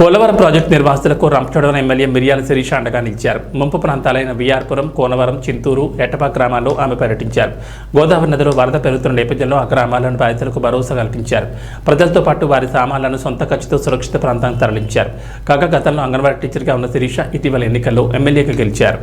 Polavaram project నిర్వాసితులకు Rampachodavaram MLA మిర్యాల శిరీష అండగా నిలిచారు. ముంపు ప్రాంతాలైన విఆర్పురం, కోనవరం, చింతూరు, ఎట్టపా గ్రామాల్లో ఆమె పర్యటించారు. గోదావరి నదిలో వరద పెరుగుతున్న నేపథ్యంలో ఆ గ్రామాల్లోని బాధితులకు భరోసా కల్పించారు. ప్రజలతో పాటు వారి సామాన్లను సొంత ఖర్చుతో సురక్షిత ప్రాంతానికి తరలించారు. కాగా గతంలో అంగన్వాడీ టీచర్గా ఉన్న శిరీష ఇటీవల ఎన్నికల్లో ఎమ్మెల్యేగా గెలిచారు.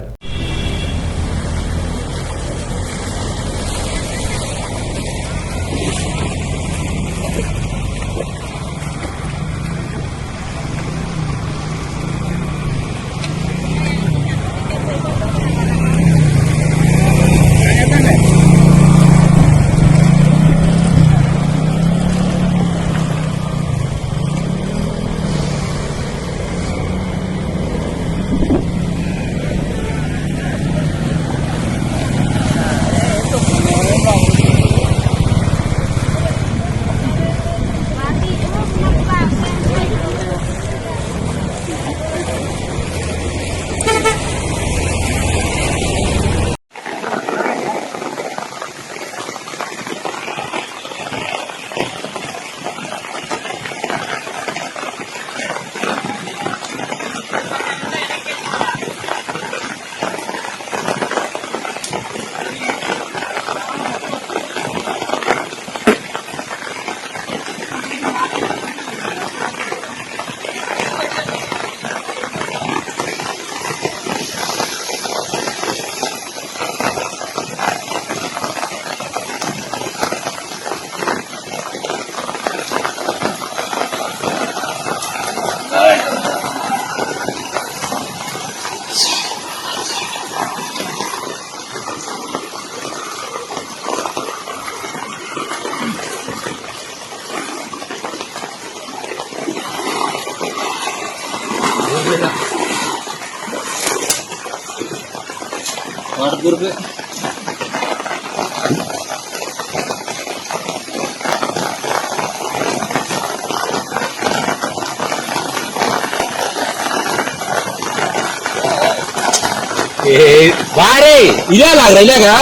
बारे इला लाग रहा है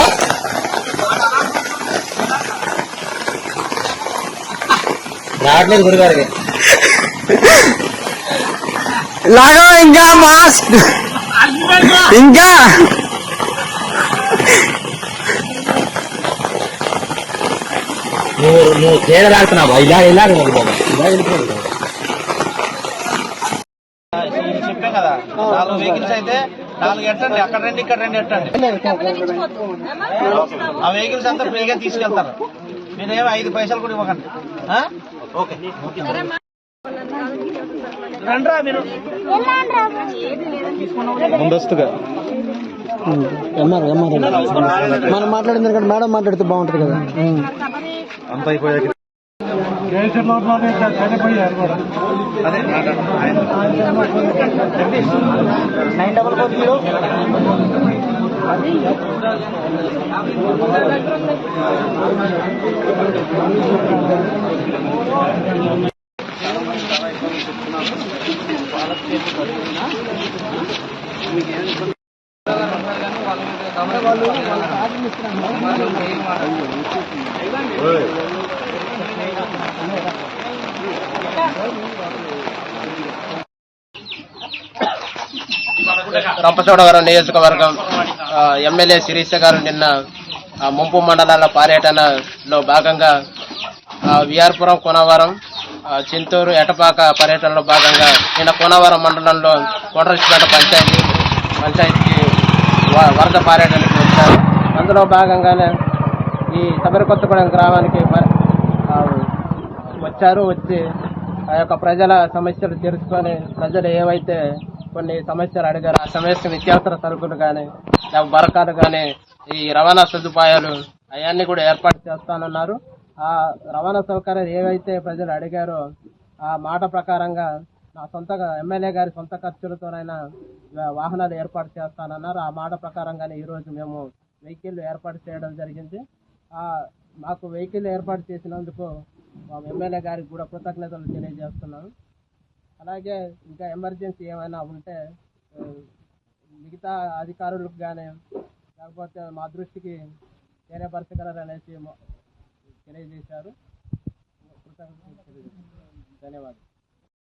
राटले गुड़गार के लागो इंगा मास्क इंगा नो तेरा लागतना भाई इला इला के बाबा इला వెళ్ళిపోయింది చెప్పే కదా 4 వెహికల్స్ అయితే 4 ఎట్టండి అక్కడ రండి ఇక్కడ రండి ఎట్టండి ఆ వెహికల్స్ అంతా ఫ్రీగా తీసుకెళ్తారు మీరేమో 5 పైసలు కూడా ఇవ్వకండి ఓకే రండ్రా మీరు ముందస్తుగా మనం మాట్లాడిన దానికంటే మేడం మాట్లాడితే బాగుంటుంది కదా అంత అయిపోయాక అదే 944 రంపచోడవరం నియోజకవర్గం ఎమ్మెల్యే శిరీష గారు నిన్న ముంపు మండలాల పర్యటనలో భాగంగా విఆర్పురం, కోనవరం, చింతూరు, ఎటపాక పర్యటనలో భాగంగా నిన్న కోనవరం మండలంలో కొండరసిపేట పంచాయతీకి వరద పర్యటనకు వచ్చారు. అందులో భాగంగానే ఈ సబరికొత్తగూడెం గ్రామానికి వచ్చి ఆ యొక్క ప్రజల సమస్యలు తెలుసుకొని ప్రజలు ఏవైతే కొన్ని సమస్యలు అడిగారు ఆ సమస్య నిత్యావసర సరుకులు కానీ బరకాలు కానీ ఈ రవాణా సదుపాయాలు అవన్నీ కూడా ఏర్పాటు చేస్తానన్నారు. ఆ రవాణా సౌకర్యాలు ఏవైతే ప్రజలు అడిగారో ఆ మాట ప్రకారంగా నా సొంతగా ఎమ్మెల్యే గారి సొంత ఖర్చులతోనైనా వాహనాలు ఏర్పాటు చేస్తానన్నారు. ఆ మాట ప్రకారంగానే ఈరోజు మేము వెహికల్ ఏర్పాటు చేయడం జరిగింది. మాకు వెహికల్ ఏర్పాటు చేసినందుకు మా ఎమ్మెల్యే గారికి కూడా కృతజ్ఞతలు తెలియజేస్తున్నాను. అలాగే ఇంకా ఎమర్జెన్సీ ఏమైనా ఉంటే మిగతా అధికారులకు కానీ లేకపోతే మా దృష్టికి తెలియపరచగలరనేసి తెలియజేశారు. ధన్యవాదాలు.